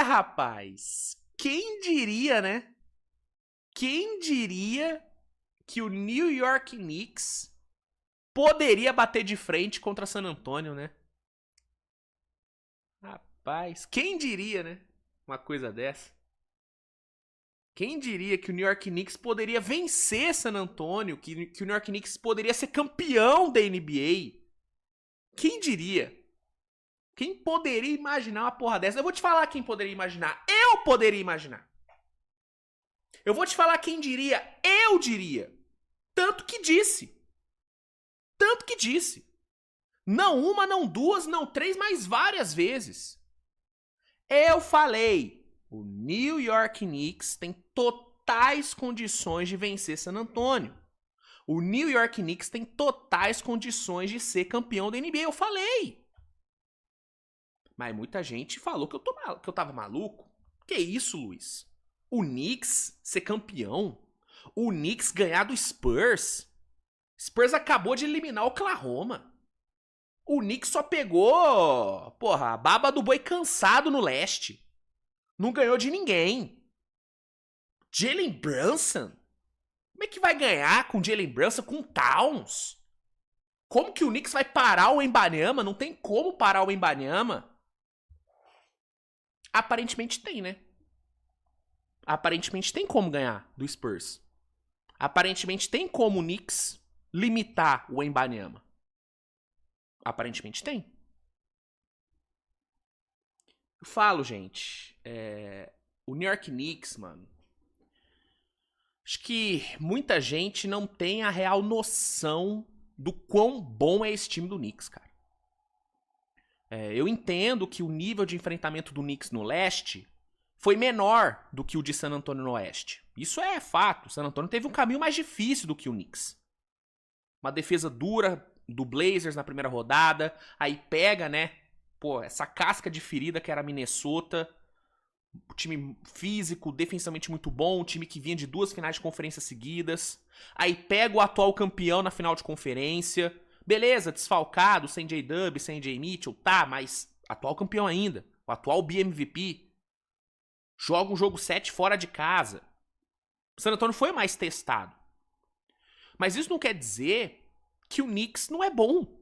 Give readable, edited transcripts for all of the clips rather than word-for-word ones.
Rapaz. Quem diria, né? Quem diria que o New York Knicks poderia bater de frente contra San Antonio, né? Rapaz, quem diria, né? Uma coisa dessa. Quem diria que o New York Knicks poderia vencer San Antonio, que o New York Knicks poderia ser campeão da NBA? Quem diria? Quem poderia imaginar uma porra dessa? Eu vou te falar quem poderia imaginar. Eu poderia imaginar. Eu vou te falar quem diria. Eu diria. Tanto que disse. Tanto que disse. Não uma, não duas, não três, mas várias vezes. Eu falei. O New York Knicks tem totais condições de vencer San Antonio. O New York Knicks tem totais condições de ser campeão da NBA. Eu falei. Mas muita gente falou que eu tava maluco. Que isso, Luiz? O Knicks ser campeão? O Knicks ganhar do Spurs? Spurs acabou de eliminar o Oklahoma. O Knicks só pegou, porra, a baba do boi cansado no leste. Não ganhou de ninguém. Jalen Brunson? Como é que vai ganhar com Jalen Brunson, com Towns? Como que o Knicks vai parar o Wembanyama? Não tem como parar o Wembanyama. Aparentemente tem, né? Aparentemente tem como ganhar do Spurs. Aparentemente tem como o Knicks limitar o Wembanyama. Aparentemente tem. Eu falo, gente, o New York Knicks, mano, acho que muita gente não tem a real noção do quão bom é esse time do Knicks, cara. Eu entendo que o nível de enfrentamento do Knicks no leste foi menor do que o de San Antonio no oeste. Isso é fato. O San Antonio teve um caminho mais difícil do que o Knicks. Uma defesa dura do Blazers na primeira rodada. Aí pega, né? Pô, essa casca de ferida que era Minnesota. Um time físico, defensivamente muito bom. Um time que vinha de 2 finais de conferência seguidas. Aí pega o atual campeão na final de conferência. Beleza, desfalcado, sem J-Dub, sem J. Mitchell, tá, mas atual campeão ainda. O atual BMVP. Joga um jogo 7 fora de casa. O San Antonio foi mais testado. Mas isso não quer dizer que o Knicks não é bom.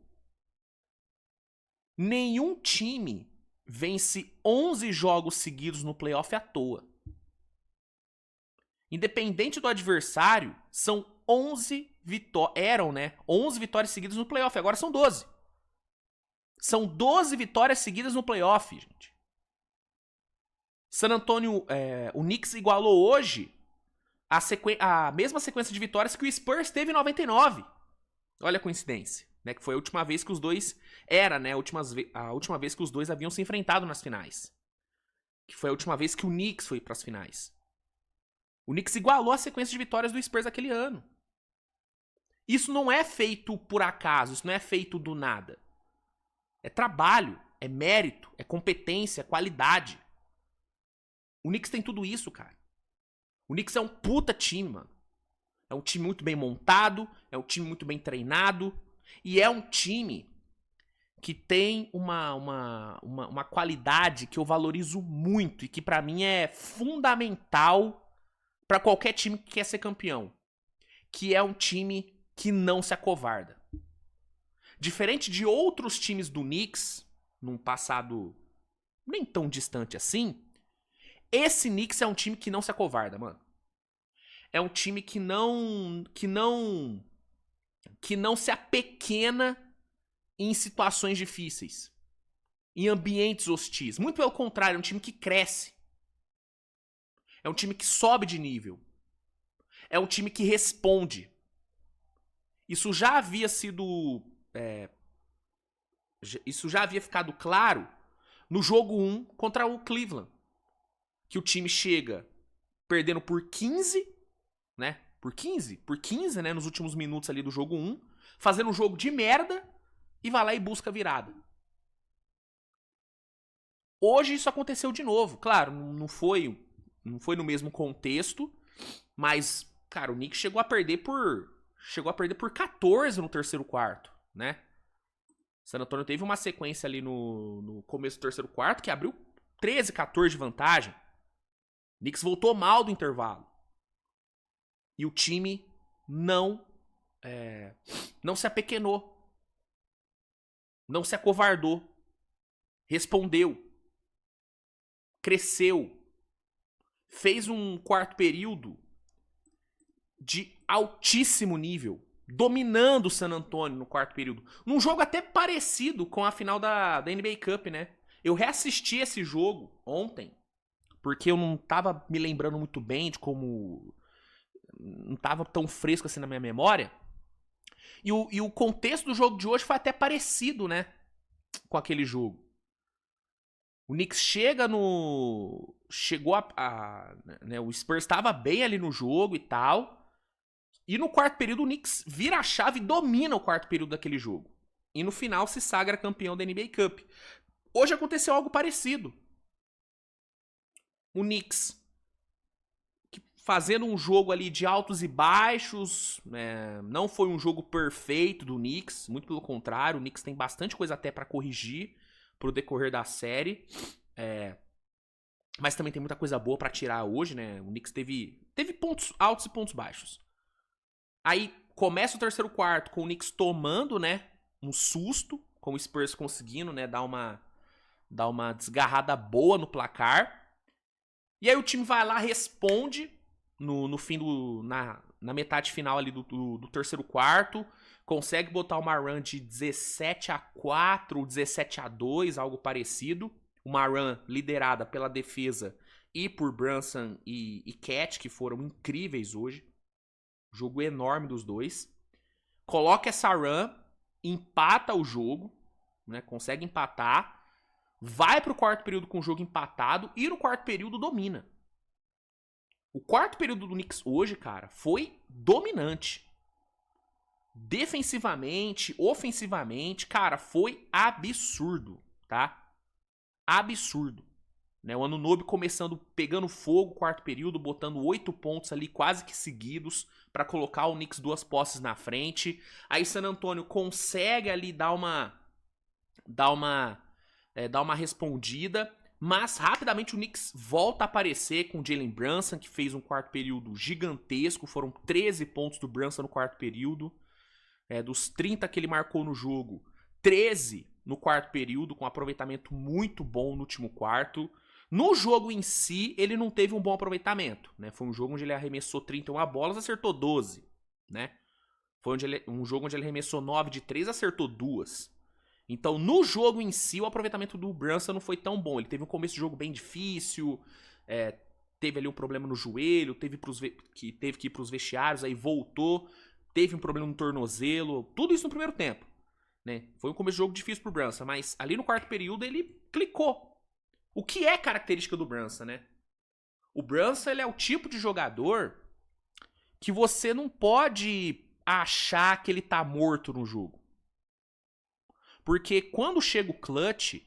Nenhum time vence 11 jogos seguidos no playoff à toa. Independente do adversário, são 11 vitórias. Eram, né? 11 vitórias seguidas no playoff. Agora são 12. São 12 vitórias seguidas no playoff, gente. San Antonio, o Knicks igualou hoje a mesma sequência de vitórias que o Spurs teve em 99. Olha a coincidência, né? Que foi a última vez que os dois... Era, né? A última vez que os dois haviam se enfrentado nas finais. Que foi a última vez que o Knicks foi para as finais. O Knicks igualou a sequência de vitórias do Spurs aquele ano. Isso não é feito por acaso, isso não é feito do nada. É trabalho, é mérito, é competência, é qualidade. O Knicks tem tudo isso, cara. O Knicks é um puta time, mano. É um time muito bem montado, é um time muito bem treinado, e é um time que tem uma qualidade que eu valorizo muito e que pra mim é fundamental pra qualquer time que quer ser campeão. Que é um time que não se acovarda. Diferente de outros times do Knicks, num passado nem tão distante assim, esse Knicks é um time que não se acovarda, mano. É um time que não se apequena em situações difíceis, em ambientes hostis. Muito pelo contrário, é um time que cresce. É um time que sobe de nível. É um time que responde. Isso já havia sido... isso já havia ficado claro no jogo 1 contra o Cleveland. Que o time chega perdendo por 15, né? Por 15, né? Nos últimos minutos ali do jogo 1. Fazendo um jogo de merda e vai lá e busca a virada. Hoje isso aconteceu de novo. Claro, não foi no mesmo contexto, mas, cara, o Knicks chegou a perder por 14 no terceiro quarto, né? San Antonio teve uma sequência ali no começo do terceiro quarto que abriu 13, 14 de vantagem. O Knicks voltou mal do intervalo. E o time não se apequenou. Não se acovardou. Respondeu. Cresceu. Fez um quarto período de altíssimo nível. Dominando o San Antonio no quarto período. Num jogo até parecido com a final da NBA Cup, né? Eu reassisti esse jogo ontem. Porque eu não tava me lembrando muito bem de como... Não tava tão fresco assim na minha memória. E o contexto do jogo de hoje foi até parecido, né? Com aquele jogo. O Knicks chegou né, o Spurs estava bem ali no jogo e tal. E no quarto período o Knicks vira a chave e domina o quarto período daquele jogo. E no final se sagra campeão da NBA Cup. Hoje aconteceu algo parecido. O Knicks fazendo um jogo ali de altos e baixos, não foi um jogo perfeito do Knicks, muito pelo contrário, o Knicks tem bastante coisa até pra corrigir pro decorrer da série, mas também tem muita coisa boa pra tirar hoje, né? O Knicks teve pontos altos e pontos baixos. Aí começa o terceiro quarto com o Knicks tomando, né, um susto, com o Spurs conseguindo, né, dar uma desgarrada boa no placar. E aí o time vai lá, responde no fim na metade final ali do terceiro quarto, consegue botar uma run de 17-4 ou 17-2, algo parecido. Uma run liderada pela defesa e por Brunson e Cat, que foram incríveis hoje. Jogo enorme dos dois. Coloca essa run, empata o jogo, né? Consegue empatar. Vai pro quarto período com o jogo empatado e no quarto período domina. O quarto período do Knicks hoje, cara, foi dominante. Defensivamente, ofensivamente, cara, foi absurdo, tá? Absurdo. Né? O Anunoby começando, pegando fogo, quarto período, botando 8 pontos ali quase que seguidos para colocar o Knicks 2 posses na frente. Aí San Antonio consegue ali dar uma respondida, mas rapidamente o Knicks volta a aparecer com o Jalen Brunson, que fez um quarto período gigantesco. Foram 13 pontos do Brunson no quarto período. Dos 30 que ele marcou no jogo, 13 no quarto período, com um aproveitamento muito bom no último quarto. No jogo em si, ele não teve um bom aproveitamento, né? Foi um jogo onde ele arremessou 31 bolas, acertou 12, né? Foi um jogo onde ele arremessou 9 de 3, acertou 2. Então, no jogo em si, o aproveitamento do Brunson não foi tão bom. Ele teve um começo de jogo bem difícil, teve ali um problema no joelho, teve que ir pros vestiários, aí voltou, teve um problema no tornozelo, tudo isso no primeiro tempo, né? Foi um começo de jogo difícil pro Brunson, mas ali no quarto período ele clicou. O que é característica do Brunson, né? O Brunson, ele é o tipo de jogador que você não pode achar que ele tá morto no jogo. Porque quando chega o clutch,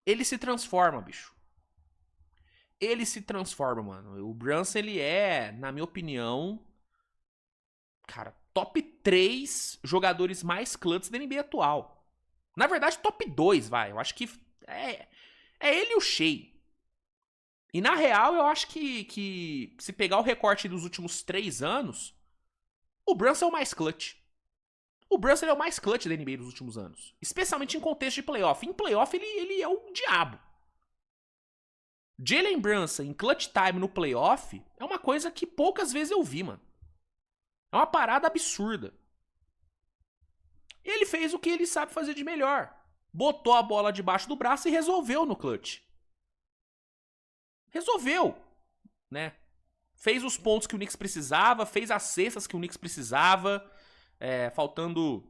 ele se transforma, bicho. Ele se transforma, mano. O Brunson, ele é, na minha opinião, cara, top 3 jogadores mais clutch da NBA atual. Na verdade, top 2, vai. Eu acho que é ele e o Shea. E na real, eu acho que se pegar o recorte dos últimos 3 anos, o Brunson é o mais clutch. O Brunson é o mais clutch da NBA dos últimos anos. Especialmente em contexto de playoff. Em playoff, ele é o diabo. Jalen Brunson em clutch time no playoff é uma coisa que poucas vezes eu vi, mano. É uma parada absurda. Ele fez o que ele sabe fazer de melhor. Botou a bola debaixo do braço e resolveu no clutch. Resolveu, né? Fez os pontos que o Knicks precisava, fez as cestas que o Knicks precisava. Faltando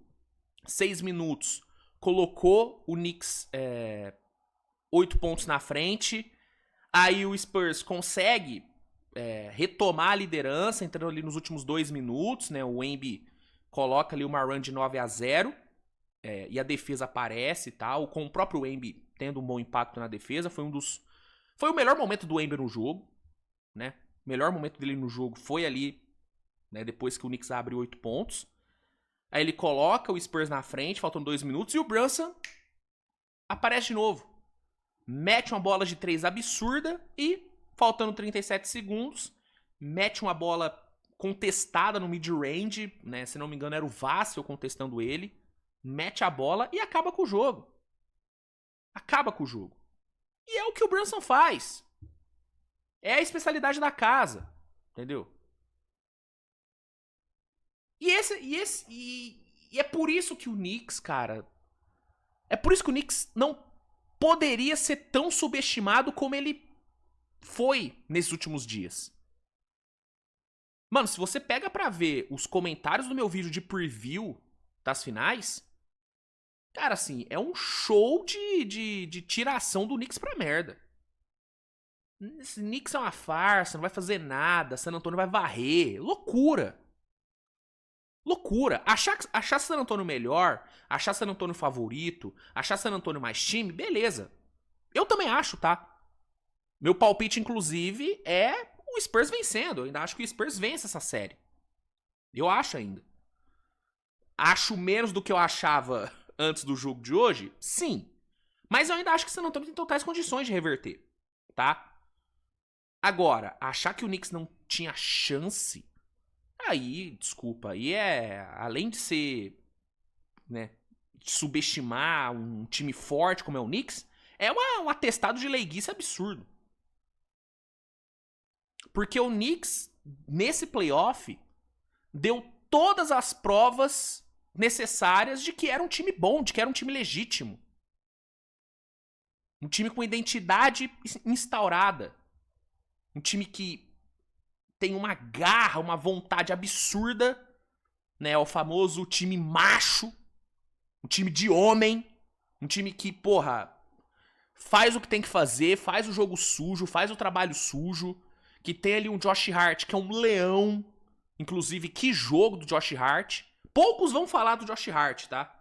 6 minutos, colocou o Knicks 8 pontos na frente. Aí o Spurs consegue retomar a liderança, entrando ali nos últimos 2 minutos, né? O Wemby coloca ali uma run de 9-0 e a defesa aparece e tal, com o próprio Wemby tendo um bom impacto na defesa. Foi o melhor momento do Wemby no jogo, né? O melhor momento dele no jogo foi ali, né, depois que o Knicks abre 8 pontos. Aí ele coloca o Spurs na frente, faltam 2 minutos, e o Brunson aparece de novo. mete uma bola de 3 absurda e, faltando 37 segundos, mete uma bola contestada no mid-range, né? Se não me engano era o Vassell contestando ele, mete a bola e acaba com o jogo. Acaba com o jogo. E é o que o Brunson faz. É a especialidade da casa, entendeu? E é por isso que o Knicks, cara, é por isso que o Knicks não poderia ser tão subestimado como ele foi nesses últimos dias. Mano, se você pega pra ver os comentários do meu vídeo de preview das finais, cara, assim, é um show de tiração do Knicks pra merda. Esse Knicks é uma farsa, não vai fazer nada, San Antonio vai varrer. Loucura. Loucura. Achar San Antonio melhor, achar San Antonio favorito, achar San Antonio mais time, beleza. Eu também acho, tá? Meu palpite, inclusive, é o Spurs vencendo. Eu ainda acho que o Spurs vence essa série. Eu acho ainda. Acho menos do que eu achava antes do jogo de hoje? Sim. Mas eu ainda acho que San Antonio tem totais condições de reverter, tá? Agora, achar que o Knicks não tinha chance, aí, desculpa, aí é, além de ser, né, de subestimar um time forte como é o Knicks, é um atestado de leiguice absurdo. Porque o Knicks, nesse playoff, deu todas as provas necessárias de que era um time bom, de que era um time legítimo. Um time com identidade instaurada. Um time que tem uma garra, uma vontade absurda, né? O famoso time macho, um time de homem, um time que, porra, faz o que tem que fazer, faz o jogo sujo, faz o trabalho sujo, que tem ali um Josh Hart, que é um leão. Inclusive, que jogo do Josh Hart. Poucos vão falar do Josh Hart, tá?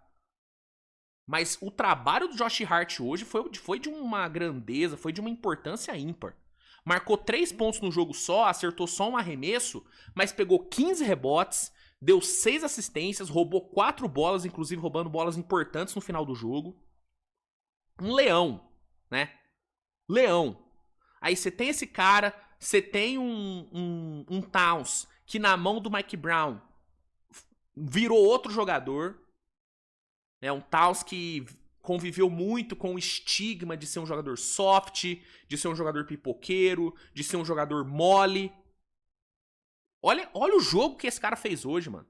Mas o trabalho do Josh Hart hoje foi de uma grandeza, foi de uma importância ímpar. Marcou 3 pontos no jogo só, acertou só um arremesso, mas pegou 15 rebotes, deu 6 assistências, roubou 4 bolas, inclusive roubando bolas importantes no final do jogo. Um leão, né? Leão. Aí você tem esse cara, você tem um Towns que na mão do Mike Brown virou outro jogador. Né? Um Towns que conviveu muito com o estigma de ser um jogador soft, de ser um jogador pipoqueiro, de ser um jogador mole. Olha o jogo que esse cara fez hoje, mano.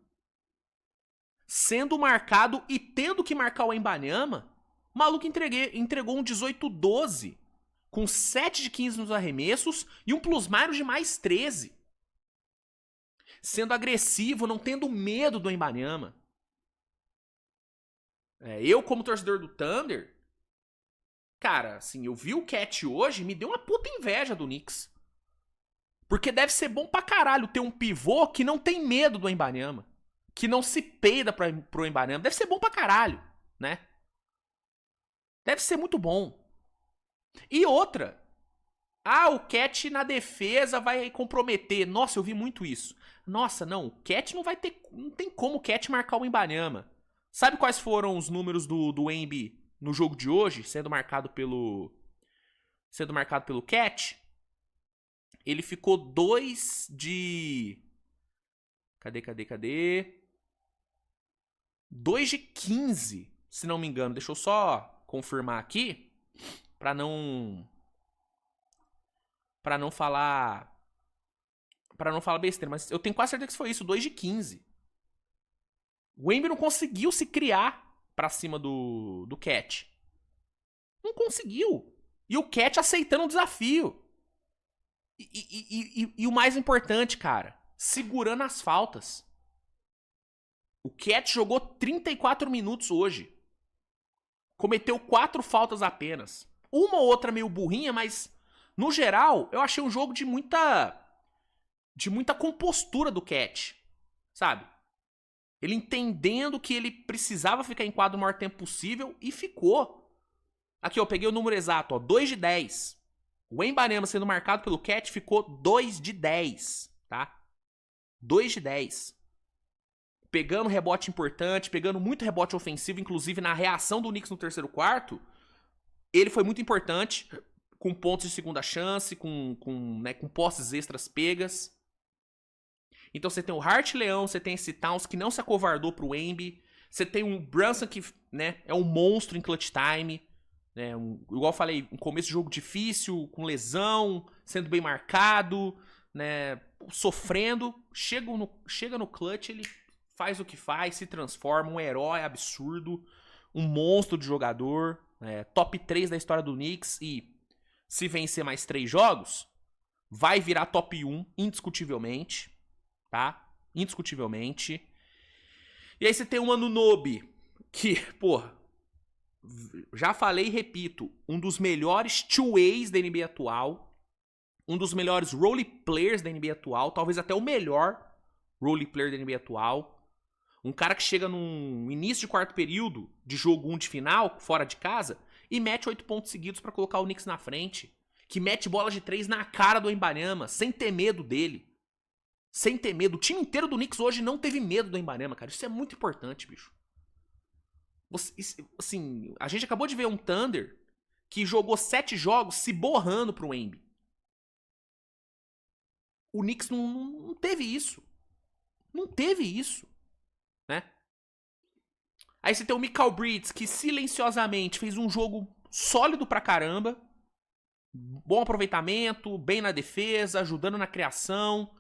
Sendo marcado e tendo que marcar o Wembanyama, o maluco entregou um 18-12, com 7 de 15 nos arremessos e um plus-minus de mais 13. Sendo agressivo, não tendo medo do Wembanyama. Eu, como torcedor do Thunder, cara, assim, eu vi o Cat hoje, me deu uma puta inveja do Knicks. Porque deve ser bom pra caralho ter um pivô que não tem medo do Wembanyama. Que não se peida pro Wembanyama. Deve ser bom pra caralho, né? Deve ser muito bom. E outra. O Cat na defesa vai comprometer. Nossa, eu vi muito isso. Nossa, não, o Cat não vai ter... Não tem como o Cat marcar o Wembanyama. Sabe quais foram os números do Wemby no jogo de hoje, sendo marcado pelo Cat? Ele ficou 2 de... Cadê? 2 de 15, se não me engano. Deixa eu só confirmar aqui, pra não falar besteira, mas eu tenho quase certeza que foi isso, 2 de 15. O Wemby não conseguiu se criar pra cima do Cat. Não conseguiu. E o Cat aceitando o desafio. E o mais importante, cara, segurando as faltas. O Cat jogou 34 minutos hoje. Cometeu 4 faltas apenas. Uma ou outra meio burrinha, mas no geral, eu achei um jogo de muita compostura do Cat, sabe? Ele entendendo que ele precisava ficar em quadro o maior tempo possível e ficou. Aqui, eu peguei o número exato, ó, 2 de 10. O Wembanyama sendo marcado pelo Cat ficou 2 de 10, tá? 2 de 10. Pegando rebote importante, pegando muito rebote ofensivo, inclusive na reação do Knicks no terceiro quarto. Ele foi muito importante, com pontos de segunda chance, né, com posses extras pegas. Então você tem o Hart Leão, você tem esse Towns que não se acovardou pro Wemby. Você tem um Brunson que, né, é um monstro em clutch time. Né, igual eu falei, um começo de jogo difícil, com lesão, sendo bem marcado, né, sofrendo. Chega no clutch, ele faz o que faz, se transforma, um herói absurdo, um monstro de jogador, top 3 da história do Knicks. E se vencer mais 3 jogos, vai virar top 1, indiscutivelmente. Tá? Indiscutivelmente. E aí você tem um Anunoby, que, pô, já falei e repito, um dos melhores two-ways da NBA atual, um dos melhores role players da NBA atual, talvez até o melhor role player da NBA atual. Um cara que chega num início de quarto período de jogo 1 de final, fora de casa, e mete 8 pontos seguidos pra colocar o Knicks na frente. Que mete bola de 3 na cara do Wembanyama, sem ter medo dele. Sem ter medo. O time inteiro do Knicks hoje não teve medo do Wembanyama, cara. Isso é muito importante, bicho. Assim, a gente acabou de ver um Thunder que jogou 7 jogos se borrando pro Wemby. O Knicks não teve isso. Não teve isso. Né? Aí você tem o Mikal Bridges, que silenciosamente fez um jogo sólido pra caramba. Bom aproveitamento, bem na defesa, ajudando na criação.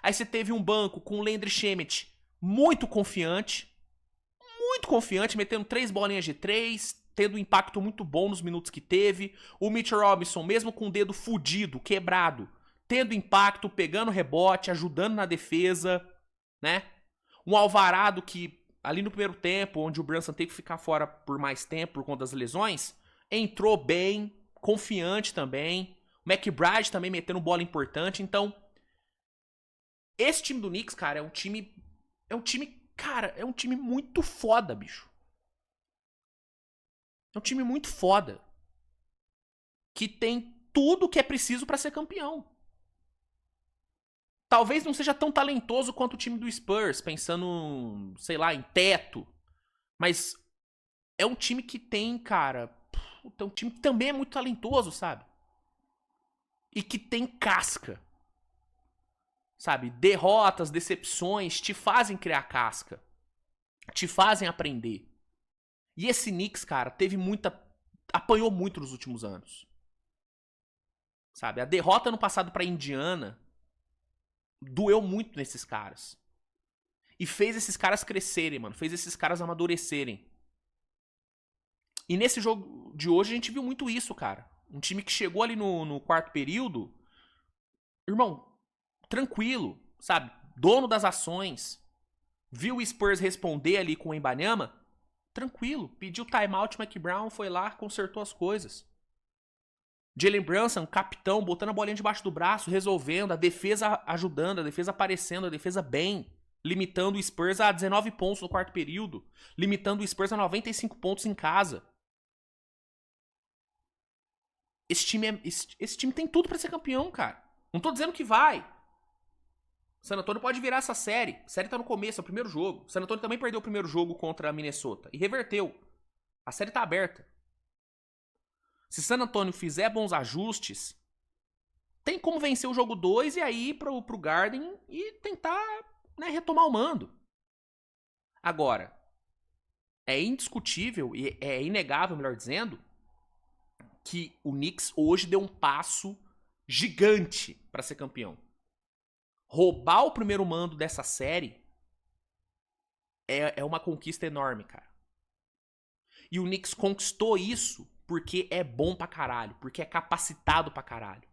Aí você teve um banco com o Landry Shamet muito confiante, metendo 3 bolinhas de 3, tendo um impacto muito bom nos minutos que teve. O Mitch Robinson, mesmo com o dedo fudido, quebrado, tendo impacto, pegando rebote, ajudando na defesa, né? Um Alvarado que, ali no primeiro tempo, onde o Brunson teve que ficar fora por mais tempo por conta das lesões, entrou bem, confiante também. O McBride também metendo bola importante, então... Esse time do Knicks, cara, é um time, cara, é um time muito foda, bicho. É um time muito foda. Que tem tudo que é preciso pra ser campeão. Talvez não seja tão talentoso quanto o time do Spurs, pensando, sei lá, em teto. Mas é um time que tem, cara, é um time que também é muito talentoso, sabe? E que tem casca. Sabe, derrotas, decepções te fazem criar casca. Te fazem aprender. E esse Knicks, cara, apanhou muito nos últimos anos. Sabe, a derrota no passado pra Indiana doeu muito nesses caras. E fez esses caras crescerem, mano. Fez esses caras amadurecerem. E nesse jogo de hoje a gente viu muito isso, cara. Um time que chegou ali no quarto período, irmão, tranquilo, sabe? Dono das ações. Viu o Spurs responder ali com o Wembanyama? Tranquilo. Pediu timeout, o McBrown foi lá, consertou as coisas. Jalen Brunson, capitão, botando a bolinha debaixo do braço, resolvendo, a defesa ajudando, a defesa aparecendo, a defesa bem. Limitando o Spurs a 19 pontos no quarto período. Limitando o Spurs a 95 pontos em casa. Esse time tem tudo pra ser campeão, cara. Não tô dizendo que vai. O San Antonio pode virar essa série. A série tá no começo, é o primeiro jogo. O San Antonio também perdeu o primeiro jogo contra a Minnesota. E reverteu. A série tá aberta. Se San Antonio fizer bons ajustes, tem como vencer o jogo 2 e aí ir pro Garden e tentar, né, retomar o mando. Agora, é indiscutível e é inegável, melhor dizendo, que o Knicks hoje deu um passo gigante pra ser campeão. Roubar o primeiro mando dessa série é uma conquista enorme, cara. E o Knicks conquistou isso porque é bom pra caralho, porque é capacitado pra caralho.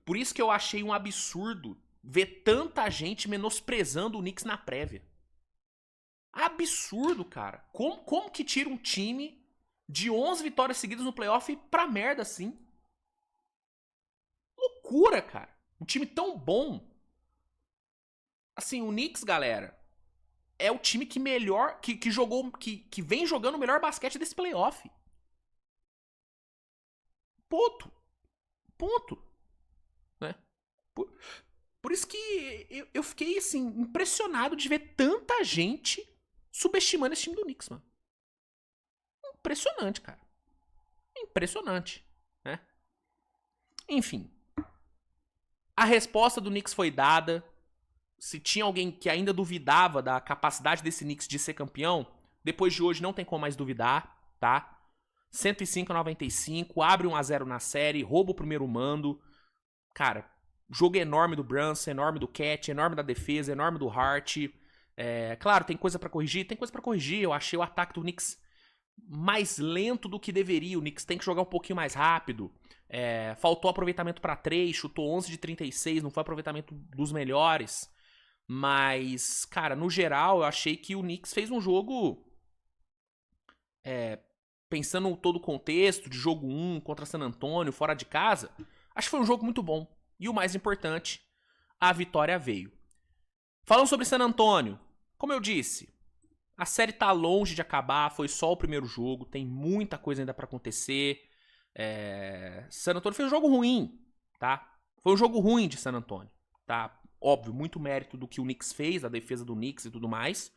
Por isso que eu achei um absurdo ver tanta gente menosprezando o Knicks na prévia. Absurdo, cara. Como que tira um time de 11 vitórias seguidas no playoff pra merda assim? Loucura, cara. Um time tão bom. Assim, o Knicks, galera, é o time que melhor. Que jogou. Que vem jogando o melhor basquete desse playoff. Ponto. Ponto. Né? Por isso que eu fiquei, assim, impressionado de ver tanta gente subestimando esse time do Knicks, mano. impressionante, cara. Impressionante, né? Enfim. A resposta do Knicks foi dada. Se tinha alguém que ainda duvidava da capacidade desse Knicks de ser campeão, depois de hoje não tem como mais duvidar, tá? 105-95, abre 1-0 na série, rouba o primeiro mando. Cara, jogo enorme do Brunson, enorme do Cat, enorme da defesa, enorme do Hart. Claro, tem coisa pra corrigir? Tem coisa pra corrigir. Eu achei o ataque do Knicks mais lento do que deveria. O Knicks tem que jogar um pouquinho mais rápido. Faltou aproveitamento pra 3, chutou 11 de 36, não foi aproveitamento dos melhores. Mas, cara, no geral, eu achei que o Knicks fez um jogo... pensando em todo o contexto de jogo 1 contra San Antonio, fora de casa, acho que foi um jogo muito bom. E o mais importante, a vitória veio. Falando sobre San Antonio, como eu disse, a série tá longe de acabar, foi só o primeiro jogo, tem muita coisa ainda pra acontecer. San Antonio fez um jogo ruim, tá? Foi um jogo ruim de San Antonio, tá? Óbvio, muito mérito do que o Knicks fez, a defesa do Knicks e tudo mais.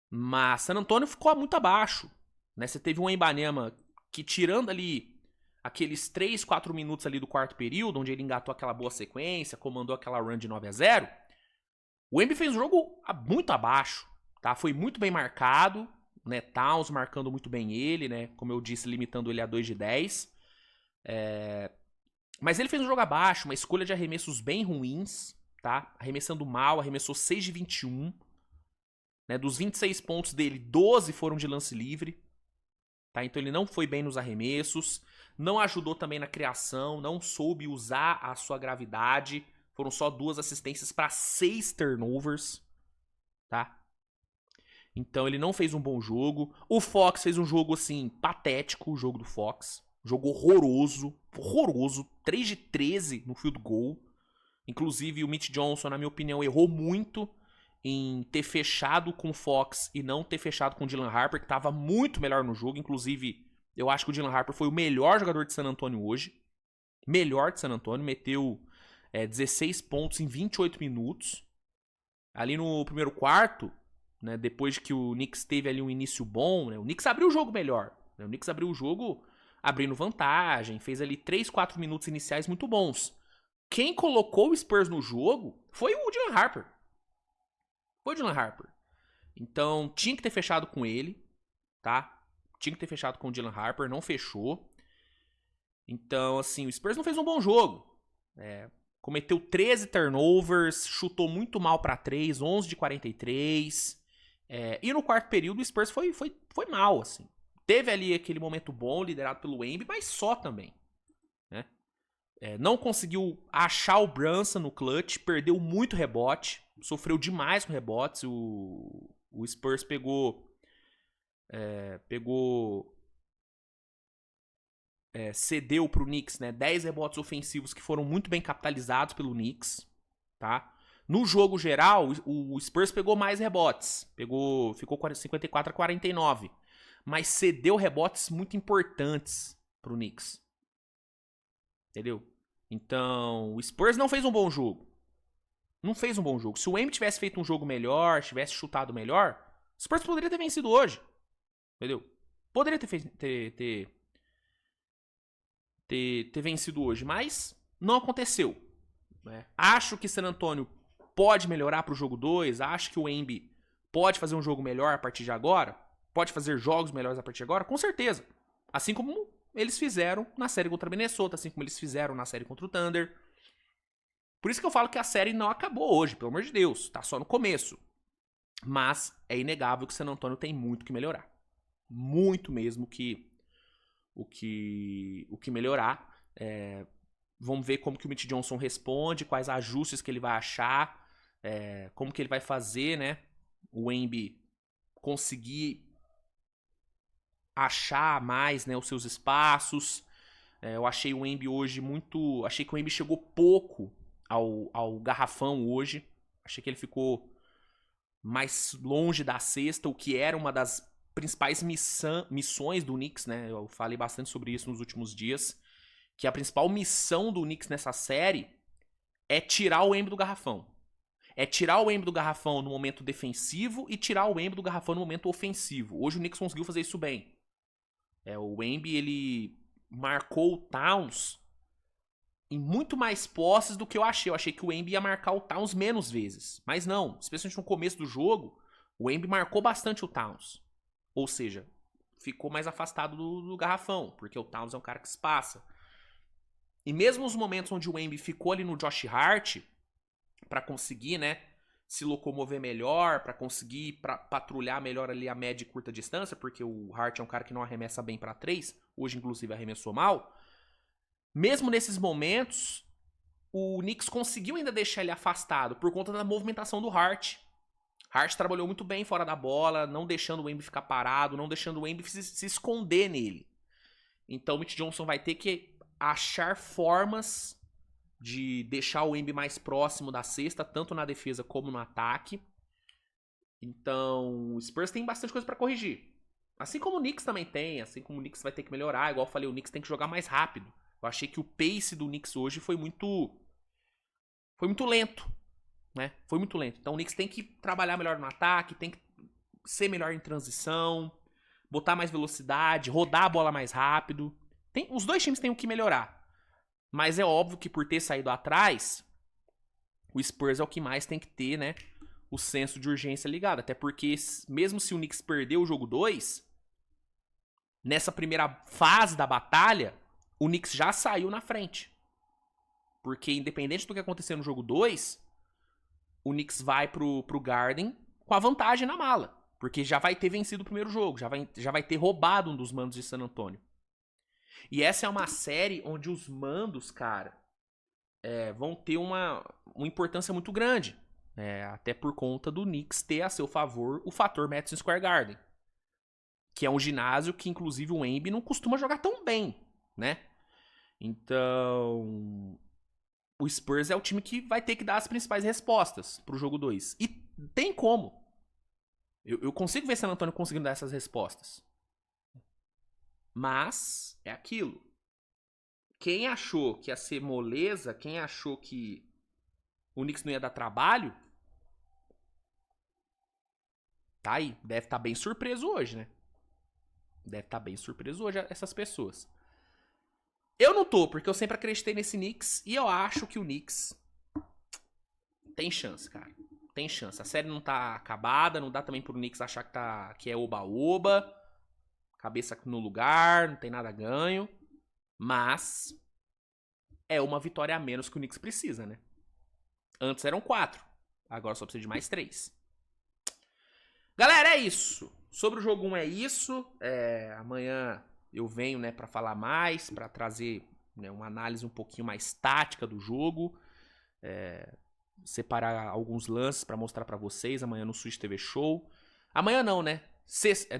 Mas San Antonio ficou muito abaixo, né? Você teve um Wembanyama que, tirando ali aqueles 3, 4 minutos ali do quarto período, onde ele engatou aquela boa sequência, comandou aquela run de 9-0, o Wemby fez um jogo muito abaixo, tá? Foi muito bem marcado, né? Towns marcando muito bem ele, né? Como eu disse, limitando ele a 2 de 10. Mas ele fez um jogo abaixo, uma escolha de arremessos bem ruins, tá? Arremessando mal, arremessou 6 de 21. Né? Dos 26 pontos dele, 12 foram de lance livre. Tá? Então ele não foi bem nos arremessos, não ajudou também na criação, não soube usar a sua gravidade. Foram só 2 assistências para 6 turnovers. Tá? Então ele não fez um bom jogo. O Fox fez um jogo assim, patético, o jogo do Fox. Jogo horroroso, horroroso. 3 de 13 no field goal. Inclusive o Mitch Johnson, na minha opinião, errou muito em ter fechado com o Fox e não ter fechado com o Dylan Harper, que estava muito melhor no jogo. Inclusive, eu acho que o Dylan Harper foi o melhor jogador de San Antonio hoje. Melhor de San Antonio, meteu 16 pontos em 28 minutos. Ali no primeiro quarto, né, depois que o Knicks teve ali um início bom, né, o Knicks abriu o jogo melhor. Né, o Knicks abriu o jogo abrindo vantagem, fez ali 3, 4 minutos iniciais muito bons. Quem colocou o Spurs no jogo foi o Dylan Harper. Foi o Dylan Harper. Então, tinha que ter fechado com ele, tá? Tinha que ter fechado com o Dylan Harper, não fechou. Então, assim, o Spurs não fez um bom jogo. Cometeu 13 turnovers, chutou muito mal pra 3, 11 de 43. E no quarto período o Spurs foi mal, assim. Teve ali aquele momento bom, liderado pelo Wemby, mas só também. Né? Não conseguiu achar o Brunson no clutch, perdeu muito rebote, sofreu demais com rebotes. O Spurs cedeu pro Knicks, né, 10 rebotes ofensivos que foram muito bem capitalizados pelo Knicks, tá? No jogo geral, o Spurs pegou mais rebotes, ficou 54-49, mas cedeu rebotes muito importantes pro Knicks. Entendeu? Então, o Spurs não fez um bom jogo. Não fez um bom jogo. Se o Wemby tivesse feito um jogo melhor, tivesse chutado melhor, o Spurs poderia ter vencido hoje. Entendeu? Poderia ter vencido hoje, mas não aconteceu. Né? Acho que San Antonio pode melhorar pro jogo 2. Acho que o Wemby pode fazer um jogo melhor a partir de agora. Pode fazer jogos melhores a partir de agora, com certeza. Assim como eles fizeram na série contra a Minnesota, assim como eles fizeram na série contra o Thunder. Por isso que eu falo que a série não acabou hoje, pelo amor de Deus. Tá só no começo. Mas é inegável que o San Antonio tem muito que melhorar. Muito mesmo o que melhorar. Vamos ver como que o Mitch Johnson responde, quais ajustes que ele vai achar, como que ele vai fazer, né? O Wemby conseguir achar mais, né, os seus espaços. Eu achei o Wemby hoje muito... Achei que o Wemby chegou pouco ao garrafão hoje. Achei que ele ficou mais longe da cesta, o que era uma das principais missões do Knicks, né? Eu falei bastante sobre isso nos últimos dias. Que a principal missão do Knicks nessa série é tirar o Wemby do garrafão. É tirar o Wemby do garrafão no momento defensivo e tirar o Wemby do garrafão no momento ofensivo. Hoje o Knicks conseguiu fazer isso bem. O Wemby, ele marcou o Towns em muito mais posses do que eu achei. Eu achei que o Wemby ia marcar o Towns menos vezes. Mas não, especialmente no começo do jogo, o Wemby marcou bastante o Towns. Ou seja, ficou mais afastado do garrafão, porque o Towns é um cara que espaça. E mesmo os momentos onde o Wemby ficou ali no Josh Hart, pra conseguir, né, se locomover melhor, pra conseguir patrulhar melhor ali a média e curta distância, porque o Hart é um cara que não arremessa bem pra 3, hoje inclusive arremessou mal. Mesmo nesses momentos, o Knicks conseguiu ainda deixar ele afastado por conta da movimentação do Hart. Hart trabalhou muito bem fora da bola, não deixando o Wemby ficar parado, não deixando o Wemby se esconder nele. Então o Mitch Johnson vai ter que achar formas de deixar o Wemby mais próximo da cesta, tanto na defesa como no ataque. Então o Spurs tem bastante coisa pra corrigir. Assim como o Knicks também tem, assim como o Knicks vai ter que melhorar. Igual eu falei, o Knicks tem que jogar mais rápido. Eu achei que o pace do Knicks hoje foi muito lento, né? Foi muito lento. Então o Knicks tem que trabalhar melhor no ataque, tem que ser melhor em transição, botar mais velocidade, rodar a bola mais rápido. Os dois times têm o que melhorar. Mas é óbvio que por ter saído atrás, o Spurs é o que mais tem que ter, né? O senso de urgência ligado. Até porque, mesmo se o Knicks perdeu o jogo 2, nessa primeira fase da batalha, o Knicks já saiu na frente. Porque independente do que acontecer no jogo 2, o Knicks vai pro Garden com a vantagem na mala. Porque já vai ter vencido o primeiro jogo, já vai ter roubado um dos mandos de San Antonio. E essa é uma série onde os mandos, cara, vão ter uma importância muito grande. Até por conta do Knicks ter a seu favor o fator Madison Square Garden. Que é um ginásio que, inclusive, o Wemby não costuma jogar tão bem, né? Então, o Spurs é o time que vai ter que dar as principais respostas pro jogo 2. E tem como. Eu consigo ver San Antonio conseguindo dar essas respostas. Mas, é aquilo. Quem achou que ia ser moleza, quem achou que o Knicks não ia dar trabalho, tá aí. Deve estar bem surpreso hoje, né? Deve estar bem surpreso hoje essas pessoas. Eu não tô, porque eu sempre acreditei nesse Knicks e eu acho que o Knicks tem chance, cara. Tem chance. A série não tá acabada, não dá também pro Knicks achar que é oba-oba, cabeça no lugar, não tem nada ganho. Mas é uma vitória a menos que o Knicks precisa, né? Antes eram 4, agora só precisa de mais 3. Galera, é isso. Sobre o jogo 1 é isso. Amanhã eu venho, né, pra falar mais, pra trazer, né, uma análise um pouquinho mais tática do jogo. Separar alguns lances pra mostrar pra vocês amanhã no Switch TV Show. Amanhã não, né? Sexta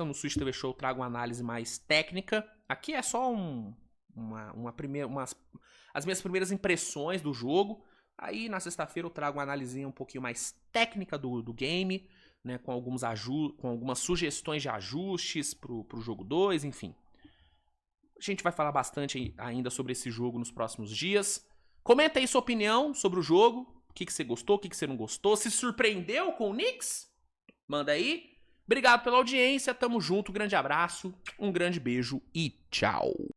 no Switch TV Show eu trago uma análise mais técnica. Aqui é só as minhas primeiras impressões do jogo. Aí na sexta-feira eu trago uma análise um pouquinho mais técnica do game, né, com algumas sugestões de ajustes pro jogo 2, enfim. A gente vai falar bastante ainda sobre esse jogo nos próximos dias. Comenta aí sua opinião sobre o jogo. O que você gostou, o que você não gostou. Se surpreendeu com o Knicks? Manda aí. Obrigado pela audiência, tamo junto, grande abraço, um grande beijo e tchau.